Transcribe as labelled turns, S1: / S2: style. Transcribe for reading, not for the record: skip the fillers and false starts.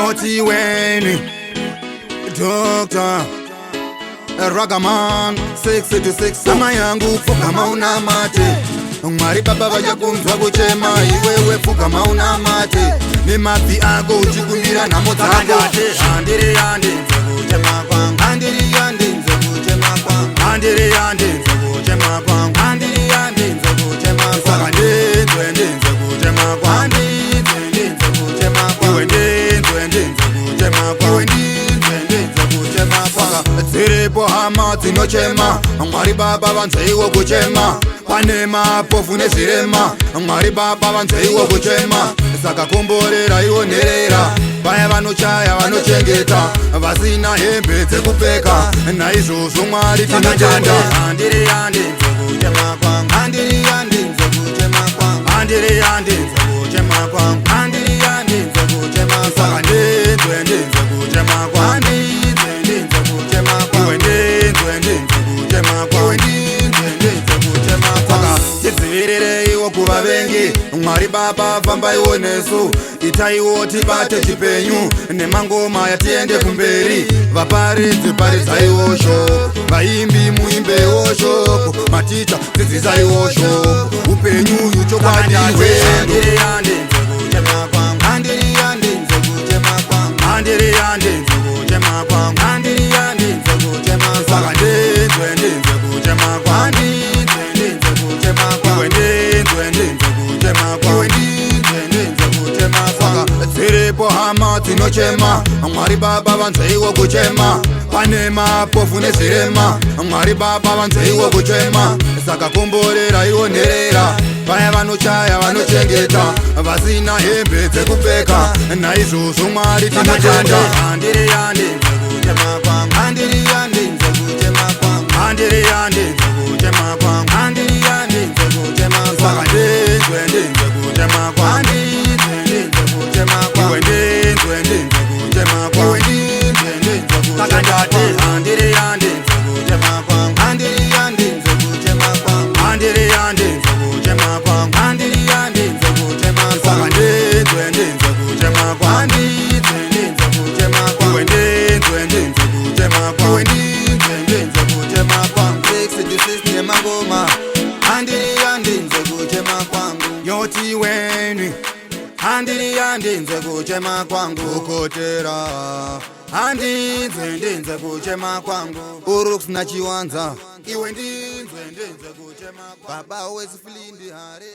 S1: Nyoti weni Doctor Ragaman 686 Sama yangu fuka mauna mate Mwari baba vaja kumzwa kuchema Iwewe fuka mauna mate Ni mapi ako uchikumbira na mozako Andiri yandi nze kuchema kwangu Andiri yandi nze kuchema kwangu Andiri yandi nze kuchema kwangu Andiri yandi nze kuchema kwangu Saka ndinzwe ndinze kuchema kwangu Ndinzwe ndinze kuchema kwangu Iwe ndinzwe ndinze kuchema kwangu Ndinzwe ndinze kuchema kwangu Ziripo hama zinochema Mwari baba vanzeiwo kuchema Pane mapofu nezvirema Mwari baba vanzeiwo kuchema Saka komborera iwo nherera Vaya vanochaya vanochengeta Vasina hembe dzekupfeka Naizvozvo Mwari tinotenda Andiri yandi nze kuchema kwangu Andiri yandi nze kuchema kwangu Andiri yandi nze kuchema kwangu Andiri yandi nze kuchema kwangu Saka ndinzwe ndinze kuchema kwangu Ndinzwe ndinze kuchema kwangu Iwe ndinzwe ndinze kuchema kwangu Ndinzwe ndinze kuchema kwangu Tidzivirire iwo kuva vengi Mwari baba fambai nesu Itaiwo tibate chipenyu Nemangoma yatiende kumberi Vaparidzi paridzaiwo shoko Vaimbi muimbewo shoko Maticha dzidzisaiwo shoko Upenyu yuchokwadi Andiri yandi nze kuchema kwangu Andiri yandi nze kuchema kwangu Andiri yandi nze kuchema kwangu Andiri yandi nze kuchema kwangu Saka ndinzwe ndinze kuchema kwangu Ndinzwe ndinze kuchema kwangu Iwe ndinzwe ndinze kuchema kwangu Ndinzwe ndinze kuchema kwangu Ziripo hama dzinochema Mwari baba vanzeiwo kuchema Pane mapofu nezvirema Mwari baba vanzeiwo kuchema Saka komborera iwo nherera Vaya vanochaya vanochengeta Vasina hembe dzekupfeka Naizvozvo Mwari tinotenda Andiri yandi nze kuchema kwangu Andiri yandi nze kuchema kwangu Andiri yandi nze kuchema kwangu Andiri yandi nze kuchema kwangu Saka ndinzwe ndinze kuchema kwangu Ndinzwe ndinze kuchema kwangu Iwe ndinzwe ndinze kuchema kwangu Ndinzwe ndinze kuchema kwangu Andiri yandi nze kuchema kwangu Andiri yandi nze kuchema kwangu Andiri yandi nze kuchema kwangu Andiri yandi nze kuchema kwangu Saka ndinzwe ndinze kuchema kwangu Ndinzwe ndinze kuchema kwangu Iwe ndinzwe ndinze kuchema kwangu Iwe ndinzwe ndinze kuchema kwangu 666 nemangoma Andiri yandi nze kuchema kwangu Nyoti weni Andiri yandi nze kuchema kwangu Ukotera Andinzwe ndinze kuchema kwangu Urux na Chiwanza Iwe ndinzwe ndinze kuchema kwangu Baba wezifilindi hare